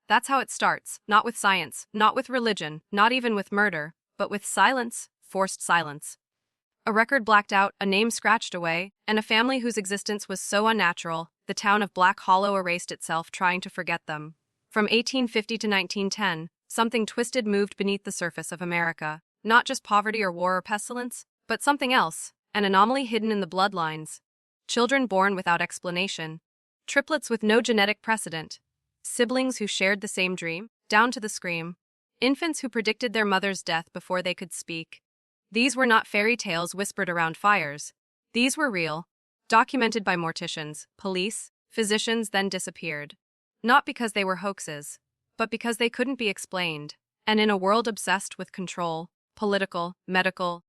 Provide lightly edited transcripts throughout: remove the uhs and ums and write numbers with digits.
That's how it starts, not with science, not with religion, not even with murder, but with silence, forced silence. A record blacked out, a name scratched away, and a family whose existence was so unnatural, the town of Black Hollow erased itself trying to forget them. From 1850 to 1910, something twisted moved beneath the surface of America. Not just poverty or war or pestilence, but something else, an anomaly hidden in the bloodlines. Children born without explanation. Triplets with no genetic precedent. Siblings who shared the same dream, down to the scream. Infants who predicted their mother's death before they could speak. These were not fairy tales whispered around fires. These were real, documented by morticians, police, physicians, then disappeared. Not because they were hoaxes, but because they couldn't be explained. And in a world obsessed with control, political, medical,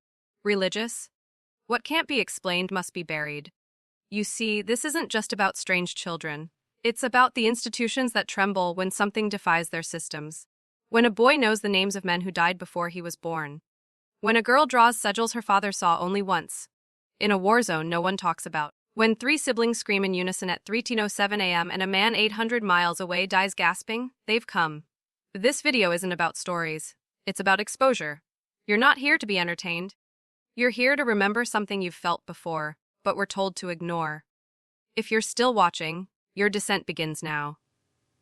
religious, what can't be explained must be buried. You see, this isn't just about strange children. It's about the institutions that tremble when something defies their systems. When a boy knows the names of men who died before he was born. When a girl draws sigils her father saw only once. In a war zone no one talks about. When 3 siblings scream in unison at 3:07 a.m. and a man 800 miles away dies gasping, they've come. This video isn't about stories. It's about exposure. You're not here to be entertained. You're here to remember something you've felt before, but were told to ignore. If you're still watching, your descent begins now.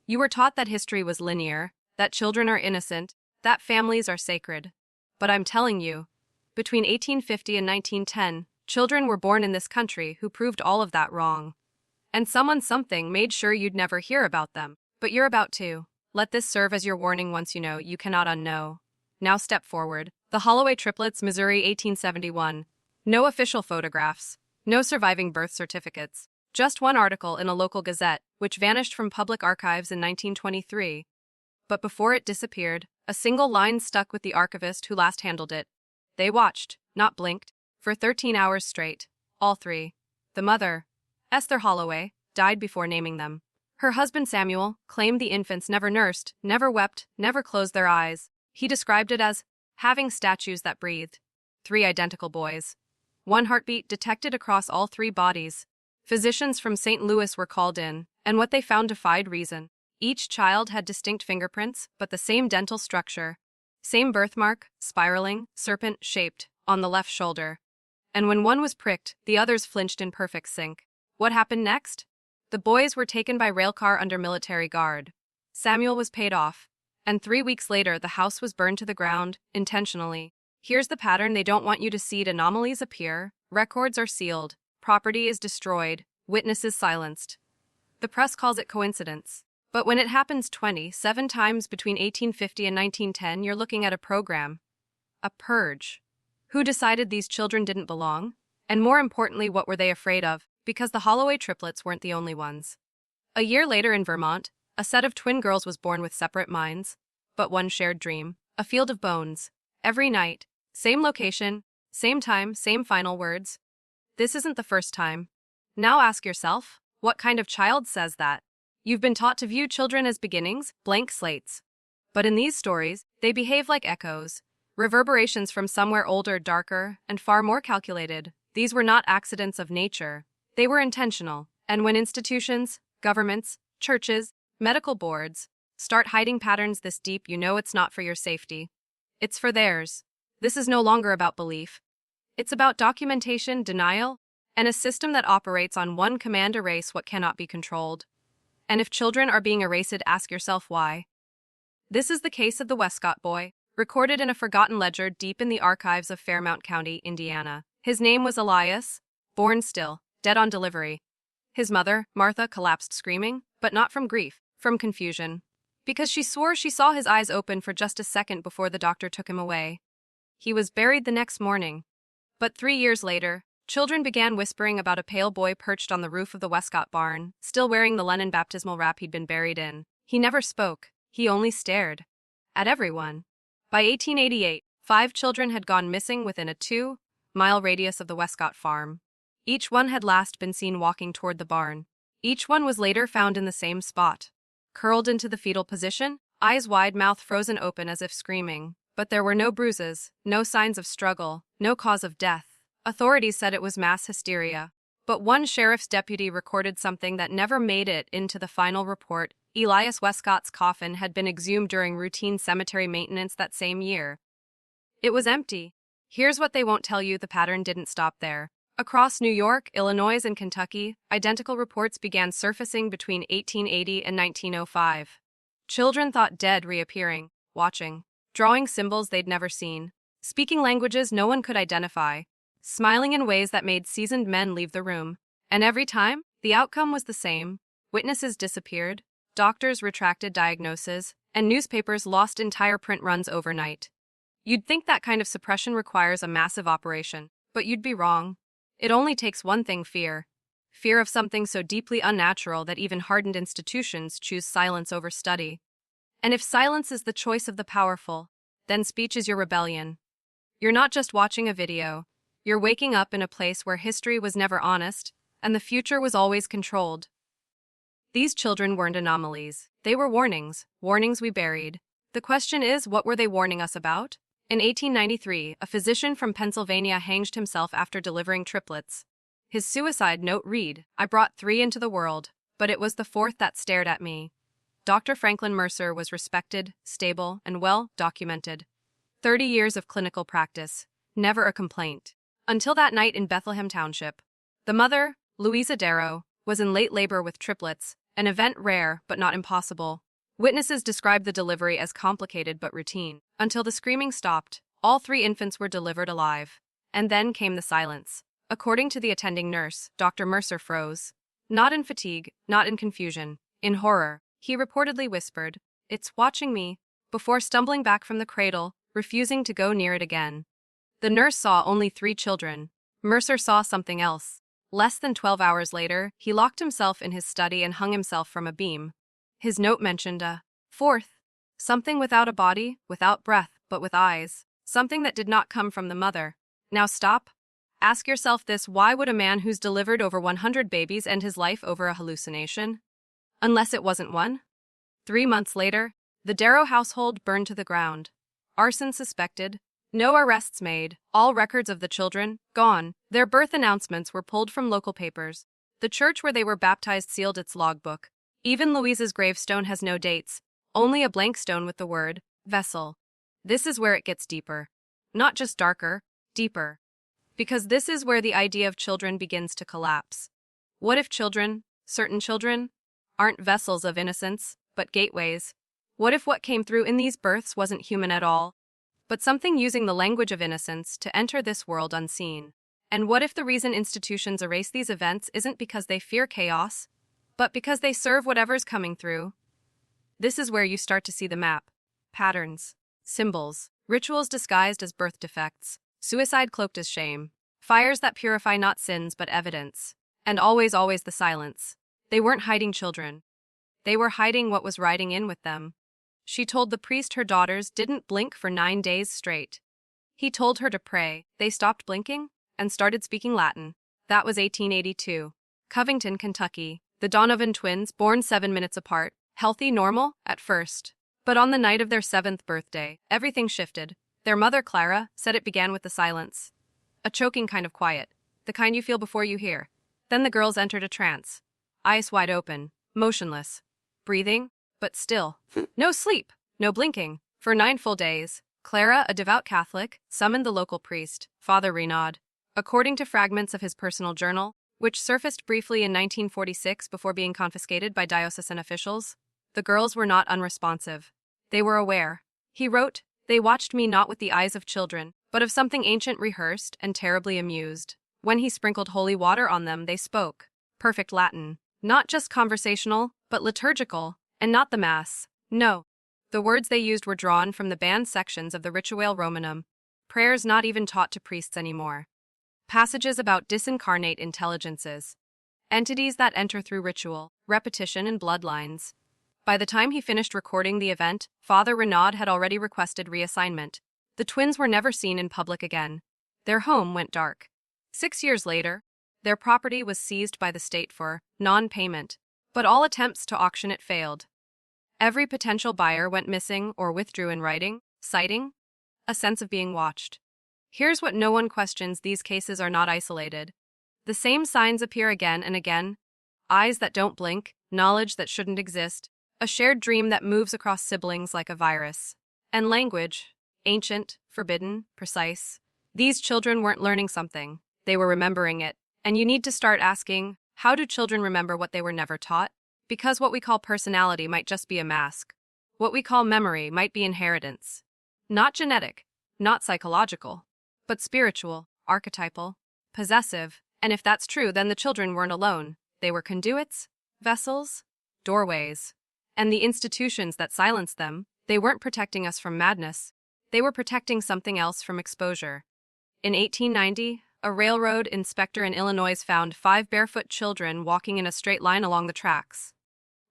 You were taught that history was linear, that children are innocent, that families are sacred. But I'm telling you, between 1850 and 1910, children were born in this country who proved all of that wrong. And something made sure you'd never hear about them. But you're about to. Let this serve as your warning once you know you cannot unknow. Now step forward. The Holloway Triplets, Missouri, 1871. No official photographs. No surviving birth certificates. Just one article in a local gazette, which vanished from public archives in 1923. But before it disappeared, a single line stuck with the archivist who last handled it. They watched, not blinked, for 13 hours straight. All 3. The mother, Esther Holloway, died before naming them. Her husband Samuel claimed the infants never nursed, never wept, never closed their eyes. He described it as having statues that breathed. 3 identical boys. One heartbeat detected across all 3 bodies. Physicians from St. Louis were called in, and what they found defied reason. Each child had distinct fingerprints, but the same dental structure. Same birthmark, spiraling, serpent-shaped, on the left shoulder. And when one was pricked, the others flinched in perfect sync. What happened next? The boys were taken by railcar under military guard. Samuel was paid off. And 3 weeks later, the house was burned to the ground, intentionally. Here's the pattern they don't want you to see. Anomalies appear, records are sealed, property is destroyed, witnesses silenced. The press calls it coincidence. But when it happens 27 times between 1850 and 1910, you're looking at a program. A purge. Who decided these children didn't belong? And more importantly, what were they afraid of? Because the Holloway triplets weren't the only ones. A year later in Vermont, a set of twin girls was born with separate minds, but one shared dream. A field of bones. Every night. Same location, same time, same final words. This isn't the first time. Now ask yourself, what kind of child says that? You've been taught to view children as beginnings, blank slates. But in these stories, they behave like echoes, reverberations from somewhere older, darker, and far more calculated. These were not accidents of nature. They were intentional. And when institutions, governments, churches, medical boards start hiding patterns this deep, you know it's not for your safety. It's for theirs. This is no longer about belief. It's about documentation, denial, and a system that operates on one command: erase what cannot be controlled. And if children are being erased, ask yourself why. This is the case of the Westcott boy, recorded in a forgotten ledger deep in the archives of Fairmount County, Indiana. His name was Elias, born still, dead on delivery. His mother, Martha, collapsed screaming, but not from grief, from confusion. Because she swore she saw his eyes open for just a second before the doctor took him away. He was buried the next morning. But 3 years later, children began whispering about a pale boy perched on the roof of the Westcott barn, still wearing the Lennon baptismal wrap he'd been buried in. He never spoke. He only stared. At everyone. By 1888, 5 children had gone missing within a 2-mile radius of the Westcott farm. Each one had last been seen walking toward the barn. Each one was later found in the same spot. Curled into the fetal position, eyes wide, mouth frozen open as if screaming. But there were no bruises, no signs of struggle, no cause of death. Authorities said it was mass hysteria. But one sheriff's deputy recorded something that never made it into the final report. Elias Westcott's coffin had been exhumed during routine cemetery maintenance that same year. It was empty. Here's what they won't tell you: the pattern didn't stop there. Across New York, Illinois, and Kentucky, identical reports began surfacing between 1880 and 1905. Children thought dead reappearing, watching, drawing symbols they'd never seen, speaking languages no one could identify, smiling in ways that made seasoned men leave the room. And every time, the outcome was the same. Witnesses disappeared, doctors retracted diagnoses, and newspapers lost entire print runs overnight. You'd think that kind of suppression requires a massive operation, but you'd be wrong. It only takes one thing: fear. Fear of something so deeply unnatural that even hardened institutions choose silence over study. And if silence is the choice of the powerful, then speech is your rebellion. You're not just watching a video. You're waking up in a place where history was never honest, and the future was always controlled. These children weren't anomalies. They were warnings, warnings we buried. The question is, what were they warning us about? In 1893, a physician from Pennsylvania hanged himself after delivering triplets. His suicide note read, "I brought 3 into the world, but it was the 4th that stared at me." Dr. Franklin Mercer was respected, stable, and well documented. 30 years of clinical practice, never a complaint. Until that night in Bethlehem Township. The mother, Louisa Darrow, was in late labor with triplets, an event rare but not impossible. Witnesses described the delivery as complicated but routine. Until the screaming stopped, all 3 infants were delivered alive. And then came the silence. According to the attending nurse, Dr. Mercer froze. Not in fatigue, not in confusion, in horror. He reportedly whispered, "It's watching me," before stumbling back from the cradle, refusing to go near it again. The nurse saw only 3 children. Mercer saw something else. Less than 12 hours later, he locked himself in his study and hung himself from a beam. His note mentioned a 4th, something without a body, without breath, but with eyes, something that did not come from the mother. Now stop. Ask yourself this: why would a man who's delivered over 100 babies end his life over a hallucination? Unless it wasn't one. 3 months later, the Darrow household burned to the ground. Arson suspected. No arrests made. All records of the children gone. Their birth announcements were pulled from local papers. The church where they were baptized sealed its logbook. Even Louisa's gravestone has no dates, only a blank stone with the word vessel. This is where it gets deeper. Not just darker, deeper. Because this is where the idea of children begins to collapse. What if children, certain children, aren't vessels of innocence, but gateways? What if what came through in these births wasn't human at all, but something using the language of innocence to enter this world unseen? And what if the reason institutions erase these events isn't because they fear chaos, but because they serve whatever's coming through? This is where you start to see the map. Patterns, symbols, rituals disguised as birth defects, suicide cloaked as shame, fires that purify not sins but evidence, and always the silence. They weren't hiding children. They were hiding what was riding in with them. She told the priest her daughters didn't blink for 9 days straight. He told her to pray. They stopped blinking and started speaking Latin. That was 1882. Covington, Kentucky. The Donovan twins, born 7 minutes apart, healthy, normal, at first. But on the night of their 7th birthday, everything shifted. Their mother, Clara, said it began with the silence. A choking kind of quiet, the kind you feel before you hear. Then the girls entered a trance. Eyes wide open, motionless. Breathing, but still. No sleep, no blinking. For 9 full days, Clara, a devout Catholic, summoned the local priest, Father Renaud. According to fragments of his personal journal, which surfaced briefly in 1946 before being confiscated by diocesan officials, the girls were not unresponsive. They were aware. He wrote, "They watched me not with the eyes of children, but of something ancient, rehearsed, and terribly amused. When he sprinkled holy water on them, they spoke. Perfect Latin. Not just conversational, but liturgical, and not the Mass. No. The words they used were drawn from the banned sections of the Rituale Romanum, prayers not even taught to priests anymore. Passages about disincarnate intelligences, entities that enter through ritual, repetition, and bloodlines." By the time he finished recording the event, Father Renaud had already requested reassignment. The twins were never seen in public again. Their home went dark. 6 years later, their property was seized by the state for non-payment, but all attempts to auction it failed. Every potential buyer went missing or withdrew in writing, citing a sense of being watched. Here's what no one questions: these cases are not isolated. The same signs appear again and again: eyes that don't blink, knowledge that shouldn't exist, A shared dream that moves across siblings like a virus. And language. Ancient, forbidden, precise. These children weren't learning something. They were remembering it. And you need to start asking, how do children remember what they were never taught? Because what we call personality might just be a mask. What we call memory might be inheritance. Not genetic, not psychological, but spiritual, archetypal, possessive. And if that's true, then the children weren't alone. They were conduits, vessels, doorways. And the institutions that silenced them, they weren't protecting us from madness. They were protecting something else from exposure. In 1890, a railroad inspector in Illinois found 5 barefoot children walking in a straight line along the tracks.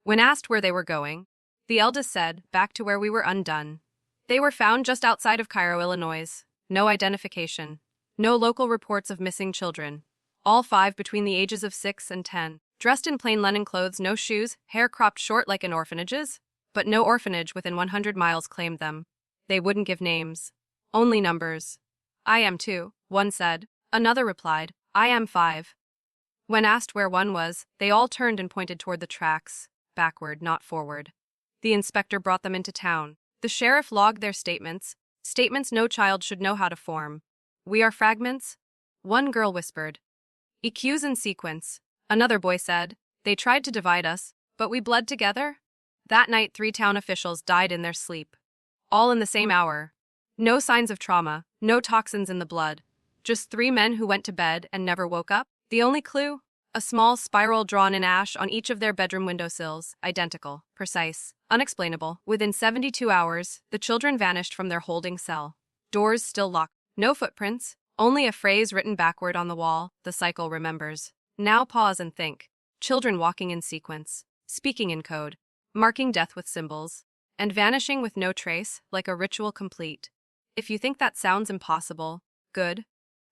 When asked where they were going, the eldest said, "Back to where we were undone." They were found just outside of Cairo, Illinois. No identification. No local reports of missing children. All 5 between the ages of 6 and 10. Dressed in plain linen clothes, no shoes, hair cropped short like in orphanages. But no orphanage within 100 miles claimed them. They wouldn't give names. Only numbers. "I am 2, one said. Another replied, "I am 5. When asked where one was, they all turned and pointed toward the tracks. Backward, not forward. The inspector brought them into town. The sheriff logged their statements. Statements no child should know how to form. "We are fragments," one girl whispered. "EQs in sequence," another boy said. "They tried to divide us, but we bled together." That night 3 town officials died in their sleep. All in the same hour. No signs of trauma, no toxins in the blood. Just 3 men who went to bed and never woke up. The only clue? A small spiral drawn in ash on each of their bedroom windowsills. Identical, precise, unexplainable. Within 72 hours, the children vanished from their holding cell. Doors still locked. No footprints. Only a phrase written backward on the wall. The cycle remembers. Now pause and think. Children walking in sequence. Speaking in code. Marking death with symbols. And vanishing with no trace, like a ritual complete. If you think that sounds impossible, good.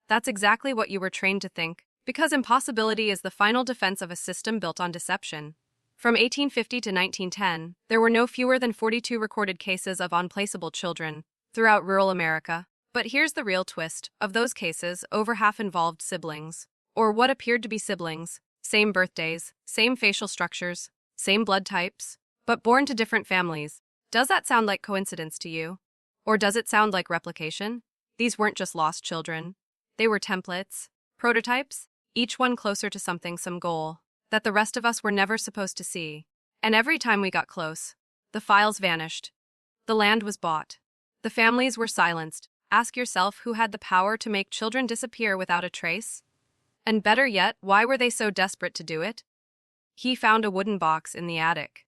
That's exactly what you were trained to think, because impossibility is the final defense of a system built on deception. From 1850 to 1910, there were no fewer than 42 recorded cases of unplaceable children throughout rural America. But here's the real twist. Of those cases, over half involved siblings, or what appeared to be siblings. Same birthdays, same facial structures, same blood types, but born to different families. Does that sound like coincidence to you? Or does it sound like replication? These weren't just lost children. They were templates, prototypes, each one closer to something, some goal, that the rest of us were never supposed to see. And every time we got close, the files vanished. The land was bought. The families were silenced. Ask yourself who had the power to make children disappear without a trace? And better yet, why were they so desperate to do it? He found a wooden box in the attic.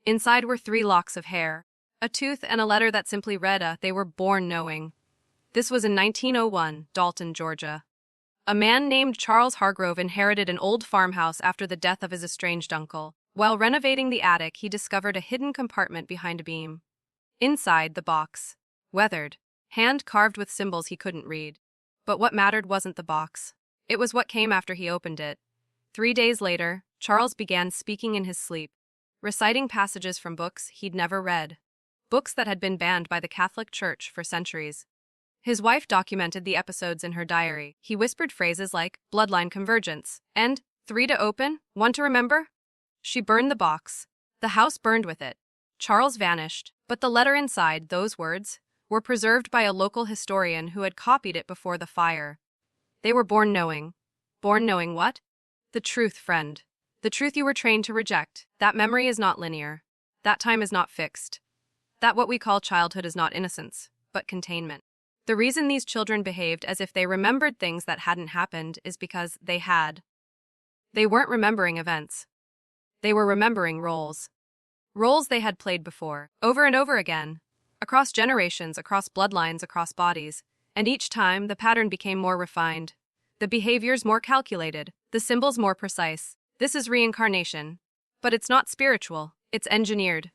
Inside were 3 locks of hair, a tooth, and a letter that simply read, "They were born knowing." This was in 1901, Dalton, Georgia. A man named Charles Hargrove inherited an old farmhouse after the death of his estranged uncle. While renovating the attic, he discovered a hidden compartment behind a beam. Inside, the box. Weathered. Hand-carved with symbols he couldn't read. But what mattered wasn't the box. It was what came after he opened it. 3 days later, Charles began speaking in his sleep, reciting passages from books he'd never read. Books that had been banned by the Catholic Church for centuries. His wife documented the episodes in her diary. He whispered phrases like, "bloodline convergence," and, "3 to open, 1 to remember." She burned the box. The house burned with it. Charles vanished, but the letter inside, those words, were preserved by a local historian who had copied it before the fire. They were born knowing. Born knowing what? The truth, friend. The truth you were trained to reject. That memory is not linear. That time is not fixed. That what we call childhood is not innocence, but containment. The reason these children behaved as if they remembered things that hadn't happened is because they had. They weren't remembering events. They were remembering roles. Roles they had played before, over and over again, across generations, across bloodlines, across bodies, and each time the pattern became more refined, the behaviors more calculated, the symbols more precise. This is reincarnation. But it's not spiritual, it's engineered,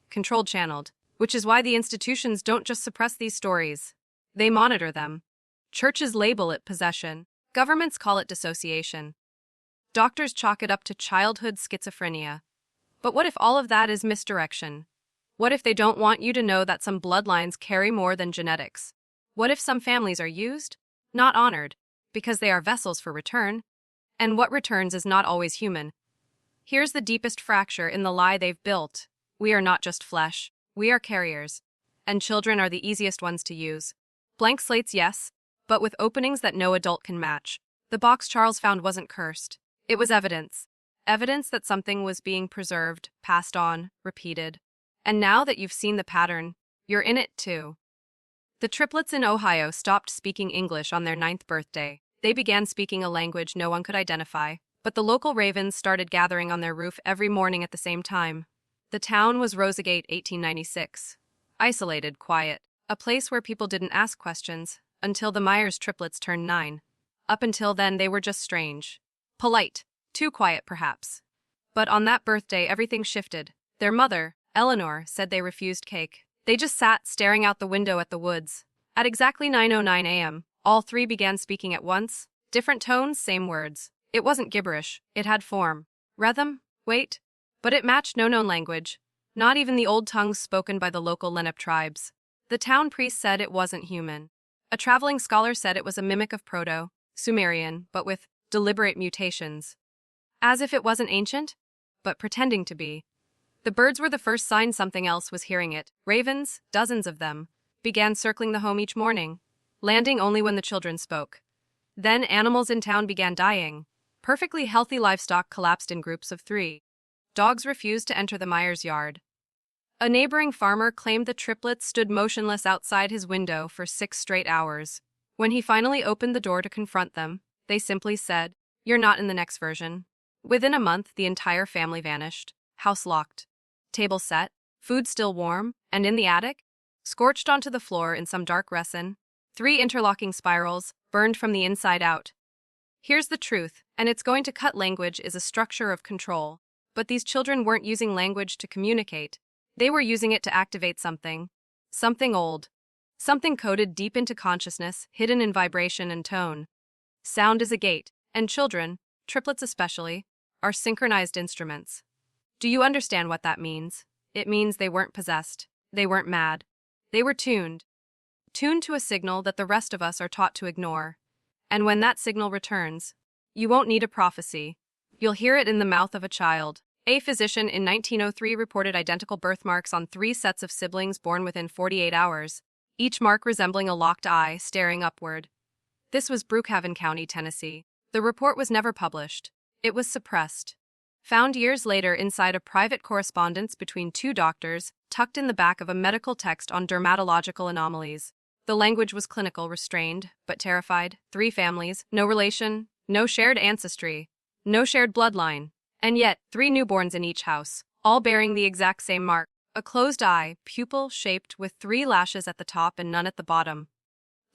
controlled, channeled, which is why the institutions don't just suppress these stories. They monitor them. Churches label it possession. Governments call it dissociation. Doctors chalk it up to childhood schizophrenia. But what if all of that is misdirection? What if they don't want you to know that some bloodlines carry more than genetics? What if some families are used, not honored, because they are vessels for return? And what returns is not always human. Here's the deepest fracture in the lie they've built. We are not just flesh. We are carriers. And children are the easiest ones to use. Blank slates, yes, but with openings that no adult can match. The box Charles found wasn't cursed. It was evidence. Evidence that something was being preserved, passed on, repeated. And now that you've seen the pattern, you're in it too. The triplets in Ohio stopped speaking English on their 9th birthday. They began speaking a language no one could identify, but the local ravens started gathering on their roof every morning at the same time. The town was Rosegate, 1896. Isolated, quiet, a place where people didn't ask questions until the Myers triplets turned 9. Up until then, they were just strange. Polite. Too quiet, perhaps. But on that birthday, everything shifted. Their mother, Eleanor, said they refused cake. They just sat staring out the window at the woods. At exactly 9:09 a.m., all three began speaking at once. Different tones, same words. It wasn't gibberish. It had form. Rhythm? Wait. But it matched no known language. Not even the old tongues spoken by the local Lenape tribes. The town priest said it wasn't human. A traveling scholar said it was a mimic of Proto-Sumerian, but with deliberate mutations. As if it wasn't ancient, but pretending to be. The birds were the first sign something else was hearing it. Ravens, dozens of them, began circling the home each morning, landing only when the children spoke. Then animals in town began dying. Perfectly healthy livestock collapsed in groups of 3. Dogs refused to enter the Myers' yard. A neighboring farmer claimed the triplets stood motionless outside his window for 6 straight hours. When he finally opened the door to confront them, they simply said, "You're not in the next version." Within a month, the entire family vanished. House locked. Table set, food still warm, and in the attic, scorched onto the floor in some dark resin, 3 interlocking spirals, burned from the inside out. Here's the truth, and it's going to cut. Language is a structure of control. But these children weren't using language to communicate. They were using it to activate something. Something old. Something coded deep into consciousness, hidden in vibration and tone. Sound is a gate, and children, triplets especially, are synchronized instruments. Do you understand what that means? It means they weren't possessed. They weren't mad. They were tuned. Tuned to a signal that the rest of us are taught to ignore. And when that signal returns, you won't need a prophecy. You'll hear it in the mouth of a child. A physician in 1903 reported identical birthmarks on 3 sets of siblings born within 48 hours, each mark resembling a locked eye staring upward. This was Brookhaven County, Tennessee. The report was never published. It was suppressed. Found years later inside a private correspondence between 2 doctors, tucked in the back of a medical text on dermatological anomalies. The language was clinical, restrained, but terrified. 3 families, no relation, no shared ancestry, no shared bloodline. And yet, 3 newborns in each house, all bearing the exact same mark. A closed eye, pupil-shaped with 3 lashes at the top and none at the bottom.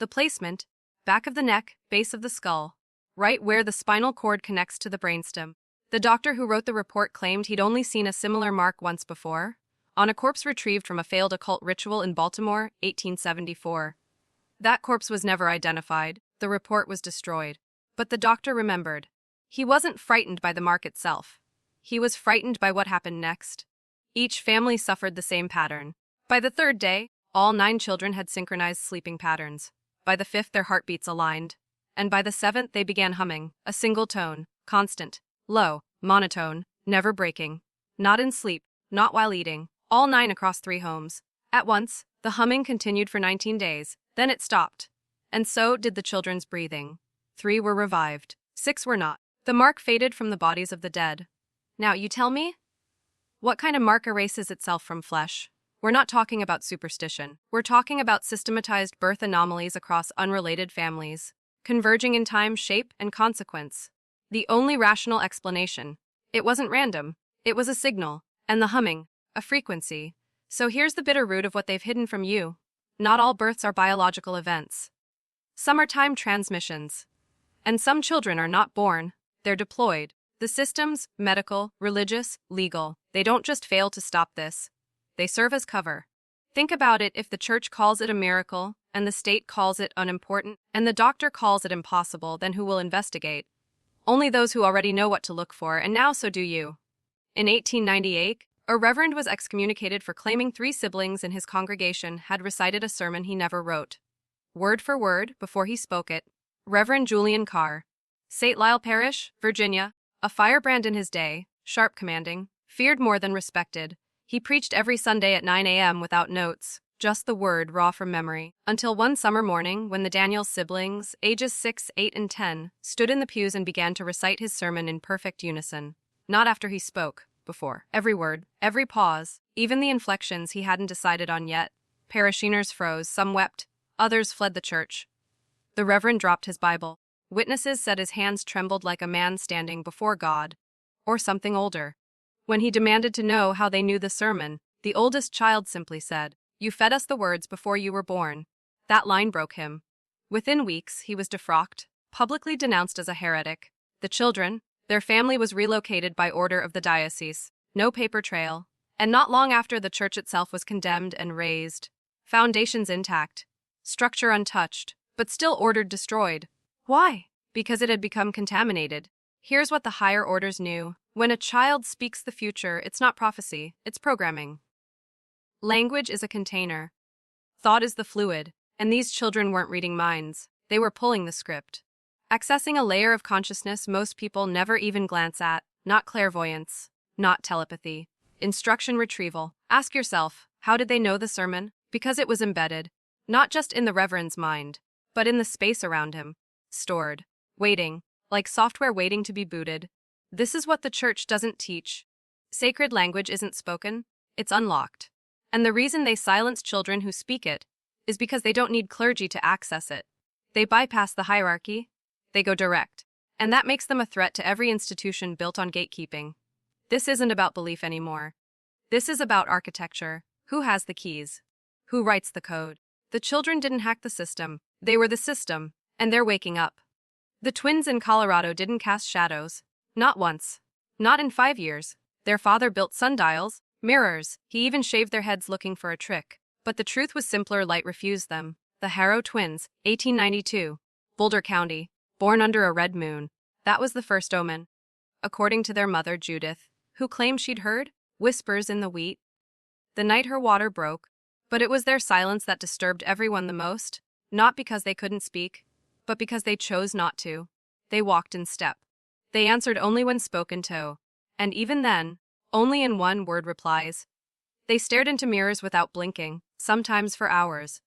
The placement, back of the neck, base of the skull, right where the spinal cord connects to the brainstem. The doctor who wrote the report claimed he'd only seen a similar mark once before, on a corpse retrieved from a failed occult ritual in Baltimore, 1874. That corpse was never identified. The report was destroyed. But the doctor remembered. He wasn't frightened by the mark itself. He was frightened by what happened next. Each family suffered the same pattern. By the 3rd day, all 9 children had synchronized sleeping patterns. By the 5th, their heartbeats aligned. And by the 7th, they began humming, a single tone, constant, low, monotone, never breaking. Not in sleep, not while eating, all 9 across 3 homes. At once, the humming continued for 19 days, then it stopped. And so did the children's breathing. 3 were revived, 6 were not. The mark faded from the bodies of the dead. Now, you tell me? What kind of mark erases itself from flesh? We're not talking about superstition. We're talking about systematized birth anomalies across unrelated families, converging in time, shape, and consequence. The only rational explanation. It wasn't random. It was a signal, and the humming, a frequency. So here's the bitter root of what they've hidden from you. Not all births are biological events. Some are time transmissions. And some children are not born, they're deployed. The systems, medical, religious, legal, they don't just fail to stop this. They serve as cover. Think about it. If the church calls it a miracle, and the state calls it unimportant, and the doctor calls it impossible, then who will investigate? Only those who already know what to look for, and now so do you. In 1898, a reverend was excommunicated for claiming 3 siblings in his congregation had recited a sermon he never wrote. Word for word, before he spoke it. Reverend Julian Carr, St. Lyle Parish, Virginia, a firebrand in his day, sharp commanding, feared more than respected. He preached every Sunday at 9 a.m. without notes, just the word raw from memory, until one summer morning when the Daniels siblings, ages 6, 8, and 10, stood in the pews and began to recite his sermon in perfect unison. Not after he spoke, before. Every word, every pause, even the inflections he hadn't decided on yet. Parishioners froze, some wept, others fled the church. The Reverend dropped his Bible. Witnesses said his hands trembled like a man standing before God, or something older. When he demanded to know how they knew the sermon, the oldest child simply said, "You fed us the words before you were born." That line broke him. Within weeks, he was defrocked, publicly denounced as a heretic. The children, their family was relocated by order of the diocese. No paper trail. And not long after, the church itself was condemned and razed. Foundations intact. Structure untouched, but still ordered destroyed. Why? Because it had become contaminated. Here's what the higher orders knew. When a child speaks the future, it's not prophecy, it's programming. Language is a container. Thought is the fluid, and these children weren't reading minds. They were pulling the script. Accessing a layer of consciousness most people never even glance at, not clairvoyance, not telepathy. Instruction retrieval. Ask yourself, how did they know the sermon? Because it was embedded, not just in the Reverend's mind, but in the space around him. Stored. Waiting. Like software waiting to be booted. This is what the church doesn't teach. Sacred language isn't spoken, it's unlocked. And the reason they silence children who speak it is because they don't need clergy to access it. They bypass the hierarchy, they go direct. And that makes them a threat to every institution built on gatekeeping. This isn't about belief anymore. This is about architecture. Who has the keys? Who writes the code? The children didn't hack the system, they were the system, and they're waking up. The twins in Colorado didn't cast shadows. Not once. Not in 5 years. Their father built sundials, mirrors, he even shaved their heads looking for a trick. But the truth was simpler. Light refused them. The Harrow twins, 1892. Boulder County. Born under a red moon. That was the first omen. According to their mother, Judith, who claimed she'd heard whispers in the wheat the night her water broke. But it was their silence that disturbed everyone the most, not because they couldn't speak, but because they chose not to. They walked in step. They answered only when spoken to, and even then, only in one-word replies. They stared into mirrors without blinking, sometimes for hours.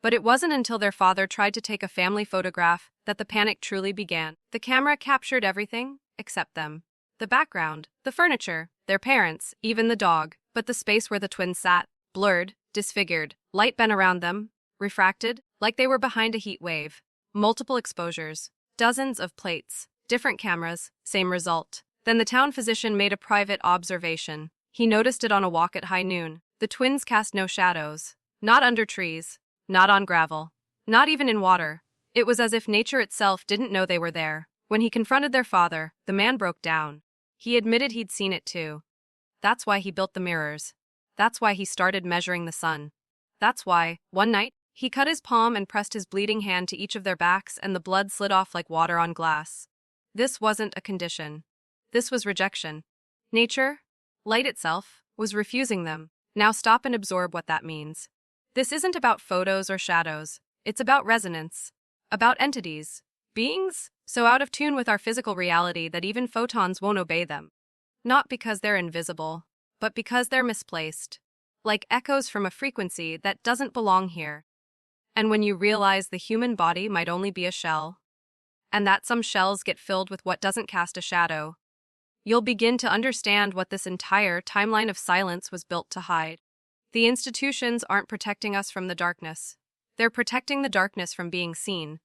But it wasn't until their father tried to take a family photograph that the panic truly began. The camera captured everything, except them. The background, the furniture, their parents, even the dog, but the space where the twins sat, blurred, disfigured, light bent around them, refracted, like they were behind a heat wave. Multiple exposures, dozens of plates, different cameras, same result. Then the town physician made a private observation. He noticed it on a walk at high noon. The twins cast no shadows. Not under trees. Not on gravel. Not even in water. It was as if nature itself didn't know they were there. When he confronted their father, the man broke down. He admitted he'd seen it too. That's why he built the mirrors. That's why he started measuring the sun. That's why, one night, he cut his palm and pressed his bleeding hand to each of their backs, and the blood slid off like water on glass. This wasn't a condition. This was rejection. Nature, light itself, was refusing them. Now stop and absorb what that means. This isn't about photos or shadows. It's about resonance. About entities. Beings, so out of tune with our physical reality that even photons won't obey them. Not because they're invisible, but because they're misplaced. Like echoes from a frequency that doesn't belong here. And when you realize the human body might only be a shell, and that some shells get filled with what doesn't cast a shadow, you'll begin to understand what this entire timeline of silence was built to hide. The institutions aren't protecting us from the darkness. They're protecting the darkness from being seen.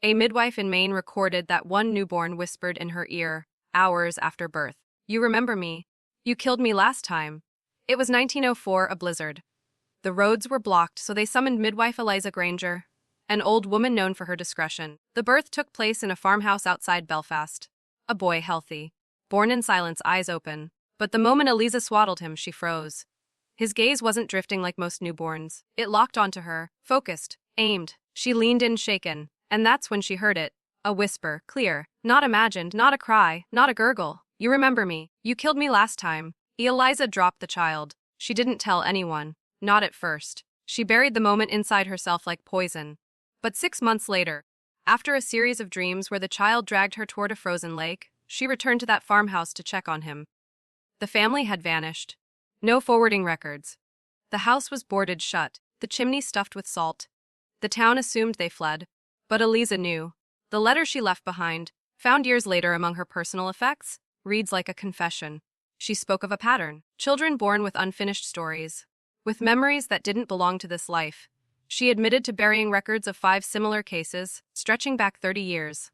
A midwife in Maine recorded that one newborn whispered in her ear, hours after birth, "You remember me? You killed me last time." It was 1904, a blizzard. The roads were blocked, so they summoned midwife Eliza Granger, an old woman known for her discretion. The birth took place in a farmhouse outside Belfast. A boy, healthy, born in silence, eyes open. But the moment Eliza swaddled him, she froze. His gaze wasn't drifting like most newborns. It locked onto her, focused, aimed. She leaned in, shaken, and that's when she heard it. A whisper, clear, not imagined, not a cry, not a gurgle. "You remember me. You killed me last time." Eliza dropped the child. She didn't tell anyone. Not at first. She buried the moment inside herself like poison. But 6 months later, after a series of dreams where the child dragged her toward a frozen lake, she returned to that farmhouse to check on him. The family had vanished. No forwarding records. The house was boarded shut, the chimney stuffed with salt. The town assumed they fled, but Eliza knew. The letter she left behind, found years later among her personal effects, reads like a confession. She spoke of a pattern, children born with unfinished stories, with memories that didn't belong to this life. She admitted to burying records of 5 similar cases, stretching back 30 years.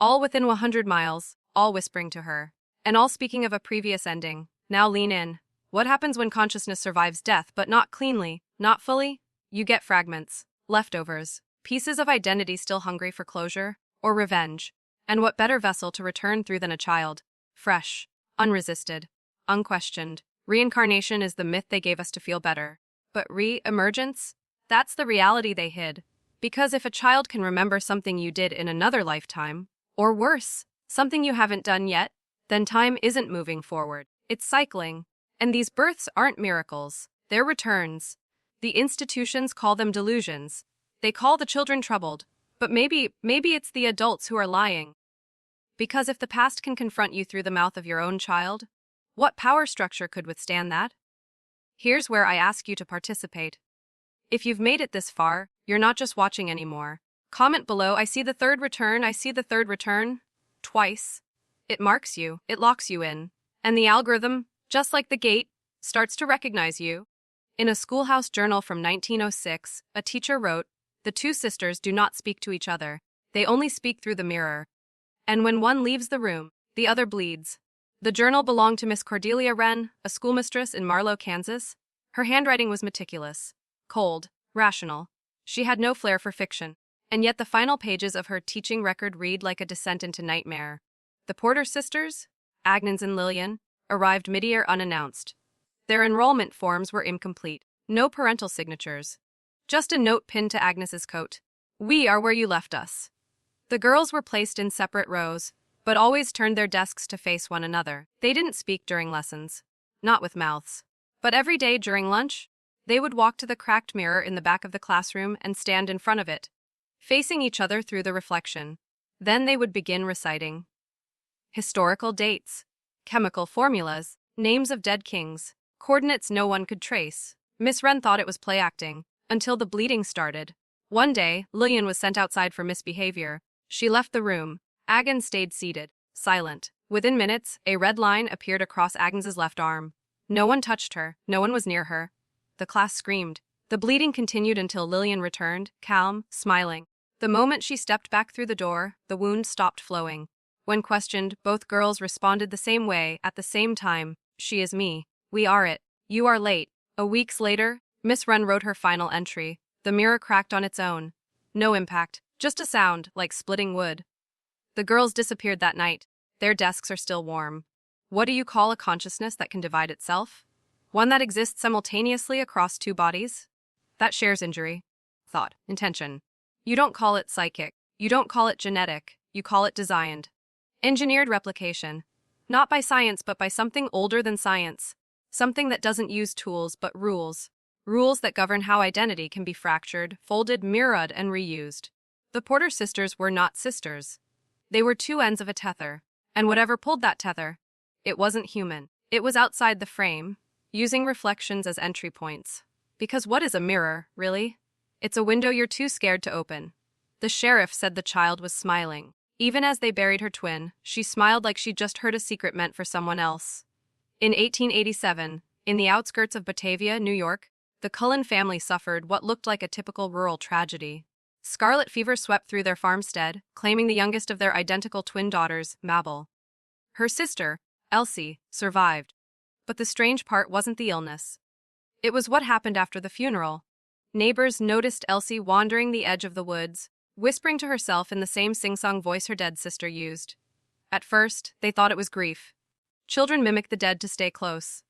All within 100 miles, all whispering to her, and all speaking of a previous ending. Now lean in. What happens when consciousness survives death, but not cleanly, not fully? You get fragments, leftovers, pieces of identity still hungry for closure, or revenge. And what better vessel to return through than a child? Fresh, unresisted, unquestioned. Reincarnation is the myth they gave us to feel better. But re-emergence? That's the reality they hid. Because if a child can remember something you did in another lifetime, or worse, something you haven't done yet, then time isn't moving forward. It's cycling. And these births aren't miracles. They're returns. The institutions call them delusions. They call the children troubled. But maybe it's the adults who are lying. Because if the past can confront you through the mouth of your own child, what power structure could withstand that? Here's where I ask you to participate. If you've made it this far, you're not just watching anymore. Comment below, I see the third return, I see the third return. Twice. It marks you, it locks you in. And the algorithm, just like the gate, starts to recognize you. In a schoolhouse journal from 1906, a teacher wrote, "The two sisters do not speak to each other. They only speak through the mirror. And when one leaves the room, the other bleeds." The journal belonged to Miss Cordelia Wren, a schoolmistress in Marlow, Kansas. Her handwriting was meticulous, cold, rational. She had no flair for fiction. And yet the final pages of her teaching record read like a descent into nightmare. The Porter sisters, Agnes and Lillian, arrived mid-year unannounced. Their enrollment forms were incomplete. No parental signatures. Just a note pinned to Agnes's coat. "We are where you left us." The girls were placed in separate rows, but always turned their desks to face one another. They didn't speak during lessons. Not with mouths. But every day during lunch, they would walk to the cracked mirror in the back of the classroom and stand in front of it, facing each other through the reflection. Then they would begin reciting historical dates, chemical formulas, names of dead kings, coordinates no one could trace. Miss Wren thought it was play acting, until the bleeding started. One day, Lillian was sent outside for misbehavior. She left the room. Agnes stayed seated, silent. Within minutes, a red line appeared across Agnes's left arm. No one touched her, no one was near her. The class screamed. The bleeding continued until Lillian returned, calm, smiling. The moment she stepped back through the door, the wound stopped flowing. When questioned, both girls responded the same way, at the same time. "She is me. We are it. You are late." A weeks later, Miss Wren wrote her final entry. The mirror cracked on its own. No impact, just a sound, like splitting wood. The girls disappeared that night. Their desks are still warm. What do you call a consciousness that can divide itself? One that exists simultaneously across two bodies? That shares injury, thought, intention. You don't call it psychic. You don't call it genetic. You call it designed. Engineered replication. Not by science, but by something older than science. Something that doesn't use tools, but rules. Rules that govern how identity can be fractured, folded, mirrored, and reused. The Porter sisters were not sisters. They were two ends of a tether. And whatever pulled that tether, it wasn't human. It was outside the frame, using reflections as entry points. Because what is a mirror, really? It's a window you're too scared to open. The sheriff said the child was smiling. Even as they buried her twin, she smiled like she'd just heard a secret meant for someone else. In 1887, in the outskirts of Batavia, New York, the Cullen family suffered what looked like a typical rural tragedy. Scarlet fever swept through their farmstead, claiming the youngest of their identical twin daughters, Mabel. Her sister, Elsie, survived. But the strange part wasn't the illness. It was what happened after the funeral. Neighbors noticed Elsie wandering the edge of the woods, whispering to herself in the same sing-song voice her dead sister used. At first, they thought it was grief. Children mimic the dead to stay close.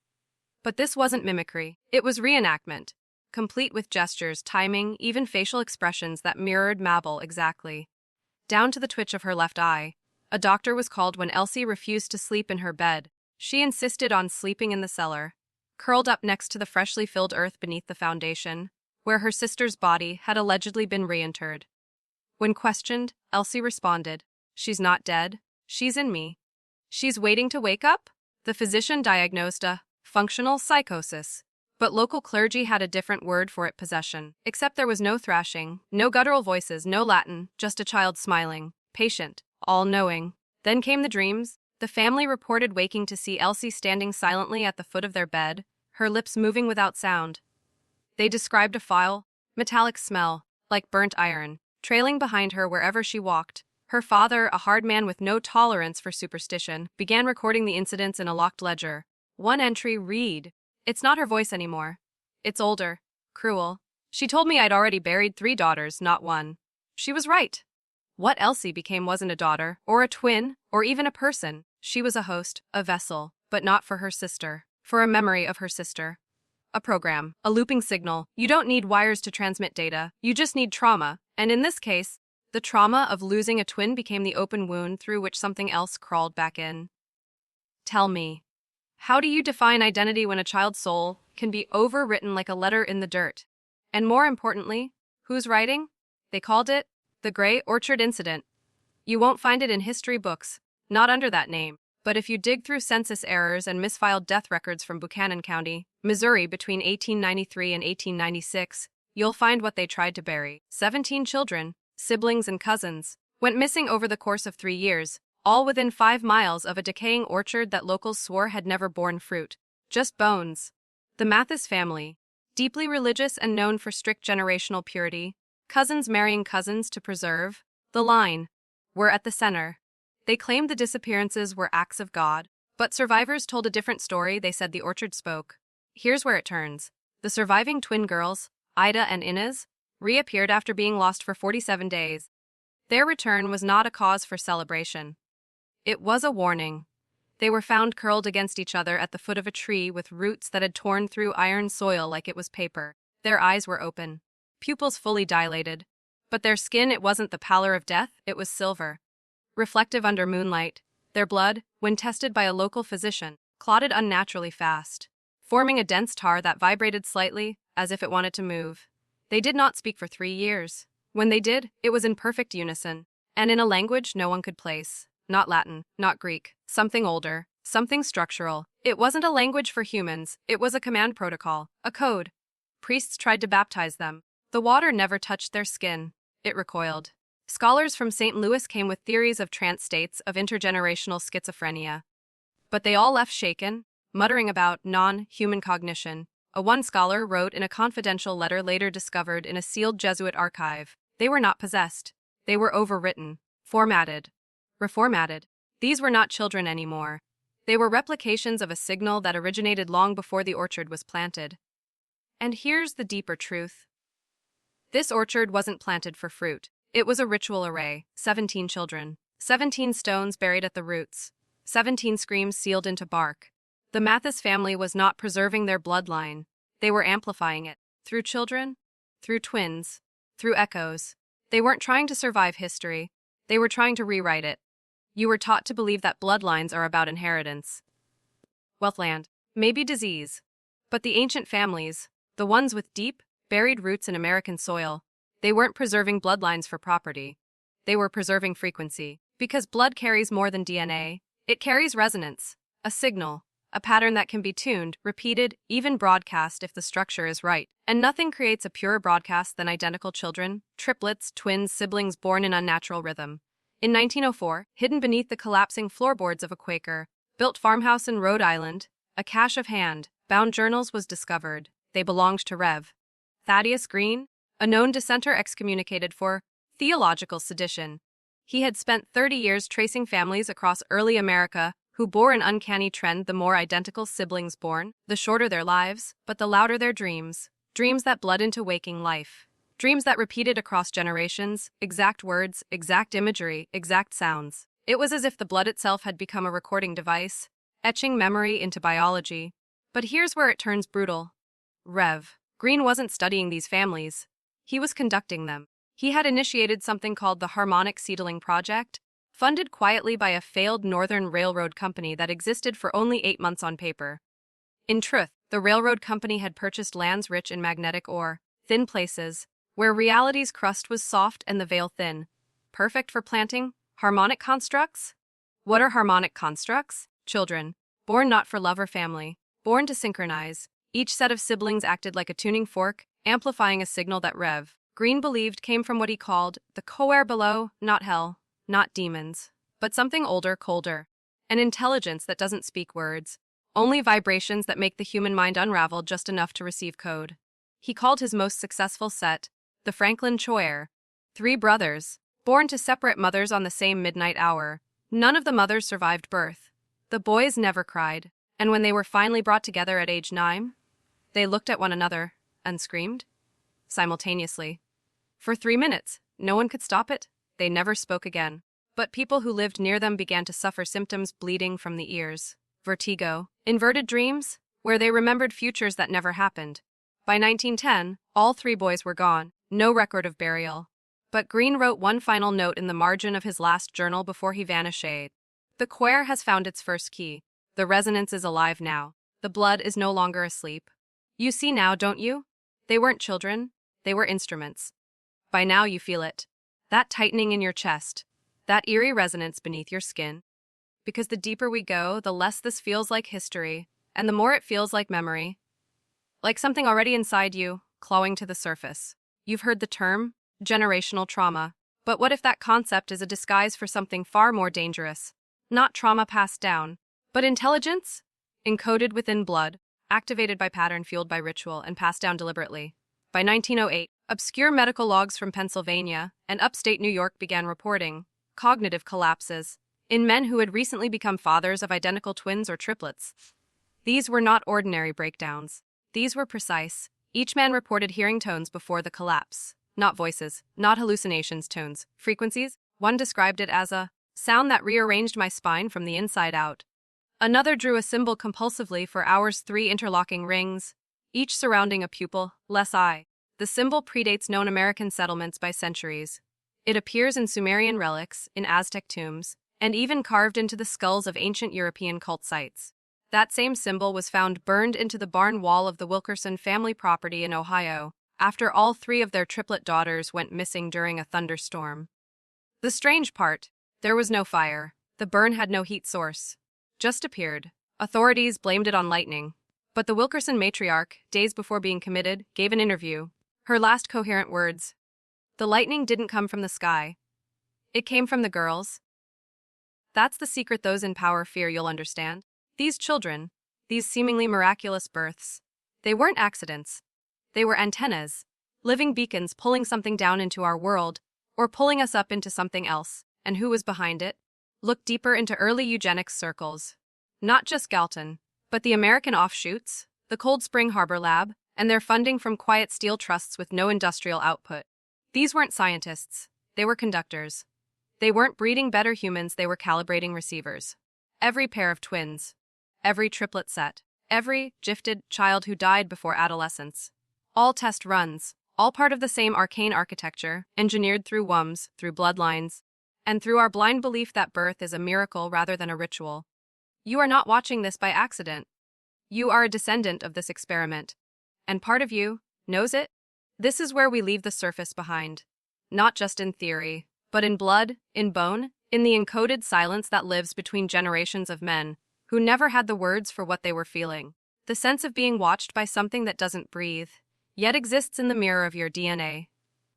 But this wasn't mimicry. It was reenactment, complete with gestures, timing, even facial expressions that mirrored Mabel exactly. Down to the twitch of her left eye. A doctor was called when Elsie refused to sleep in her bed. She insisted on sleeping in the cellar, curled up next to the freshly filled earth beneath the foundation, where her sister's body had allegedly been reinterred. When questioned, Elsie responded, "She's not dead. She's in me. She's waiting to wake up." The physician diagnosed a functional psychosis. But local clergy had a different word for it: possession. Except there was no thrashing, no guttural voices, no Latin, just a child smiling, patient, all-knowing. Then came the dreams. The family reported waking to see Elsie standing silently at the foot of their bed, her lips moving without sound. They described a foul, metallic smell, like burnt iron, trailing behind her wherever she walked. Her father, a hard man with no tolerance for superstition, began recording the incidents in a locked ledger. One entry read, "It's not her voice anymore. It's older, cruel. She told me I'd already buried 3 daughters, not one." She was right. What Elsie became wasn't a daughter, or a twin, or even a person. She was a host, a vessel, but not for her sister, for a memory of her sister. A program, a looping signal. You don't need wires to transmit data, you just need trauma, and in this case, the trauma of losing a twin became the open wound through which something else crawled back in. Tell me, how do you define identity when a child's soul can be overwritten like a letter in the dirt? And more importantly, who's writing? They called it the Gray Orchard Incident. You won't find it in history books, not under that name. But if you dig through census errors and misfiled death records from Buchanan County, Missouri between 1893 and 1896, you'll find what they tried to bury. 17 children, siblings and cousins, went missing over the course of 3 years, all within 5 miles of a decaying orchard that locals swore had never borne fruit. Just bones. The Mathis family, deeply religious and known for strict generational purity, cousins marrying cousins to preserve the line, were at the center. They claimed the disappearances were acts of God, but survivors told a different story. They said the orchard spoke. Here's where it turns. The surviving twin girls, Ida and Inez, reappeared after being lost for 47 days. Their return was not a cause for celebration. It was a warning. They were found curled against each other at the foot of a tree with roots that had torn through iron soil like it was paper. Their eyes were open, pupils fully dilated, but their skin, it wasn't the pallor of death, it was silver. Reflective under moonlight, their blood, when tested by a local physician, clotted unnaturally fast, forming a dense tar that vibrated slightly, as if it wanted to move. They did not speak for 3 years. When they did, it was in perfect unison, and in a language no one could place. Not Latin, not Greek, something older, something structural. It wasn't a language for humans, it was a command protocol, a code. Priests tried to baptize them. The water never touched their skin. It recoiled. Scholars from St. Louis came with theories of trance states of intergenerational schizophrenia. But they all left shaken, muttering about non-human cognition. One scholar wrote in a confidential letter later discovered in a sealed Jesuit archive. They were not possessed. They were overwritten, formatted, reformatted. These were not children anymore. They were replications of a signal that originated long before the orchard was planted. And here's the deeper truth. This orchard wasn't planted for fruit. It was a ritual array, 17 children, 17 stones buried at the roots, 17 screams sealed into bark. The Mathis family was not preserving their bloodline. They were amplifying it. Through children, through twins, through echoes. They weren't trying to survive history. They were trying to rewrite it. You were taught to believe that bloodlines are about inheritance. Wealthland, maybe disease. But the ancient families, the ones with deep, buried roots in American soil, they weren't preserving bloodlines for property. They were preserving frequency. Because blood carries more than DNA. It carries resonance, a signal, a pattern that can be tuned, repeated, even broadcast if the structure is right. And nothing creates a purer broadcast than identical children, triplets, twins, siblings born in unnatural rhythm. In 1904, hidden beneath the collapsing floorboards of a Quaker-built farmhouse in Rhode Island, a cache of hand-bound journals was discovered. They belonged to Rev. Thaddeus Green, a known dissenter excommunicated for theological sedition. He had spent 30 years tracing families across early America who bore an uncanny trend: the more identical siblings born, the shorter their lives, but the louder their dreams. Dreams that bled into waking life. Dreams that repeated across generations, exact words, exact imagery, exact sounds. It was as if the blood itself had become a recording device, etching memory into biology. But here's where it turns brutal. Rev. Green wasn't studying these families. He was conducting them. He had initiated something called the Harmonic Seedling Project, funded quietly by a failed Northern Railroad company that existed for only 8 months on paper. In truth, the railroad company had purchased lands rich in magnetic ore, thin places, where reality's crust was soft and the veil thin. Perfect for planting harmonic constructs? What are harmonic constructs? Children, born not for love or family, born to synchronize. Each set of siblings acted like a tuning fork, amplifying a signal that Green believed came from what he called the cohere below, not hell, not demons, but something older, colder. An intelligence that doesn't speak words, only vibrations that make the human mind unravel just enough to receive code. He called his most successful set the Franklin Choir. 3 brothers, born to separate mothers on the same midnight hour. None of the mothers survived birth. The boys never cried, and when they were finally brought together at age 9, they looked at one another and screamed simultaneously. For 3 minutes, no one could stop it. They never spoke again. But people who lived near them began to suffer symptoms: bleeding from the ears, vertigo, inverted dreams, where they remembered futures that never happened. By 1910, all 3 boys were gone, no record of burial. But Green wrote one final note in the margin of his last journal before he vanished. The choir has found its first key. The resonance is alive now. The blood is no longer asleep. You see now, don't you? They weren't children. They were instruments. By now you feel it. That tightening in your chest. That eerie resonance beneath your skin. Because the deeper we go, the less this feels like history, and the more it feels like memory. Like something already inside you, clawing to the surface. You've heard the term, generational trauma. But what if that concept is a disguise for something far more dangerous? Not trauma passed down, but intelligence? Encoded within blood, activated by pattern, fueled by ritual, and passed down deliberately. By 1908, obscure medical logs from Pennsylvania and upstate New York began reporting cognitive collapses in men who had recently become fathers of identical twins or triplets. These were not ordinary breakdowns. These were precise. Each man reported hearing tones before the collapse. Not voices, not hallucinations, tones, frequencies. One described it as a sound that rearranged my spine from the inside out. Another drew a symbol compulsively for hours, 3 interlocking rings, each surrounding a pupil, less eye. The symbol predates known American settlements by centuries. It appears in Sumerian relics, in Aztec tombs, and even carved into the skulls of ancient European cult sites. That same symbol was found burned into the barn wall of the Wilkerson family property in Ohio, after all 3 of their triplet daughters went missing during a thunderstorm. The strange part, there was no fire. The burn had no heat source. Just appeared. Authorities blamed it on lightning. But the Wilkerson matriarch, days before being committed, gave an interview. Her last coherent words: "The lightning didn't come from the sky. It came from the girls." That's the secret those in power fear, you'll understand. These children, these seemingly miraculous births, they weren't accidents. They were antennas, living beacons pulling something down into our world, or pulling us up into something else. And who was behind it? Look deeper into early eugenics circles. Not just Galton, but the American offshoots, the Cold Spring Harbor Lab, and their funding from quiet steel trusts with no industrial output. These weren't scientists. They were conductors. They weren't breeding better humans, they were calibrating receivers. Every pair of twins, every triplet set, every gifted child who died before adolescence. All test runs, all part of the same arcane architecture, engineered through WUMs, through bloodlines, and through our blind belief that birth is a miracle rather than a ritual. You are not watching this by accident. You are a descendant of this experiment. And part of you knows it. This is where we leave the surface behind. Not just in theory, but in blood, in bone, in the encoded silence that lives between generations of men who never had the words for what they were feeling. The sense of being watched by something that doesn't breathe, yet exists in the mirror of your DNA.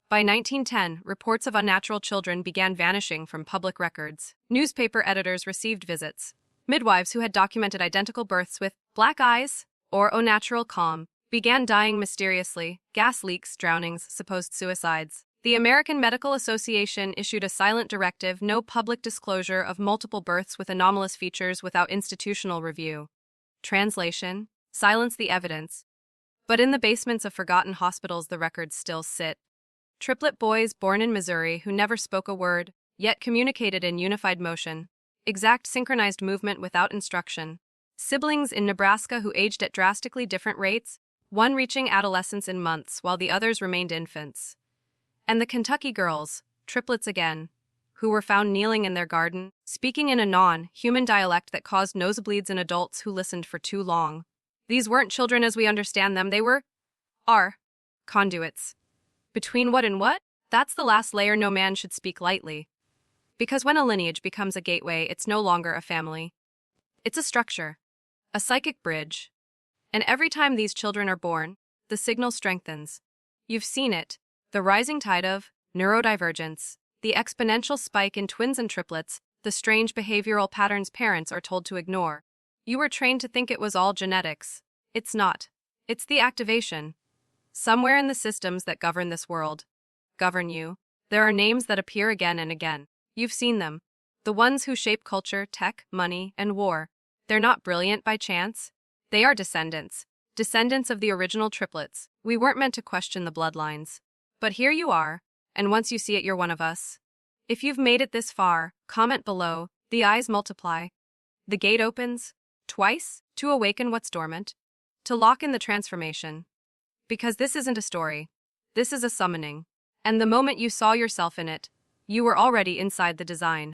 By 1910, reports of unnatural children began vanishing from public records. Newspaper editors received visits. Midwives who had documented identical births with black eyes or au natural calm began dying mysteriously. Gas leaks, drownings, supposed suicides. The American Medical Association issued a silent directive: no public disclosure of multiple births with anomalous features without institutional review. Translation: silence the evidence. But in the basements of forgotten hospitals the records still sit. Triplet boys born in Missouri who never spoke a word, yet communicated in unified motion. Exact synchronized movement without instruction. Siblings in Nebraska who aged at drastically different rates, one reaching adolescence in months while the others remained infants. And the Kentucky girls, triplets again, who were found kneeling in their garden, speaking in a non-human dialect that caused nosebleeds in adults who listened for too long. These weren't children as we understand them, they are conduits. Between what and what? That's the last layer no man should speak lightly. Because when a lineage becomes a gateway, it's no longer a family. It's a structure, a psychic bridge, And every time these children are born, the signal strengthens. You've seen it. The rising tide of neurodivergence, the exponential spike in twins and triplets, the strange behavioral patterns parents are told to ignore. You were trained to think it was all genetics. It's not. It's the activation. Somewhere in the systems that govern this world, govern you, there are names that appear again and again. You've seen them. The ones who shape culture, tech, money, and war. They're not brilliant by chance. They are descendants. Descendants of the original triplets. We weren't meant to question the bloodlines. But here you are, and once you see it, you're one of us. If you've made it this far, comment below. The eyes multiply. The gate opens, twice, to awaken what's dormant, to lock in the transformation. Because this isn't a story. This is a summoning. And the moment you saw yourself in it, you were already inside the design.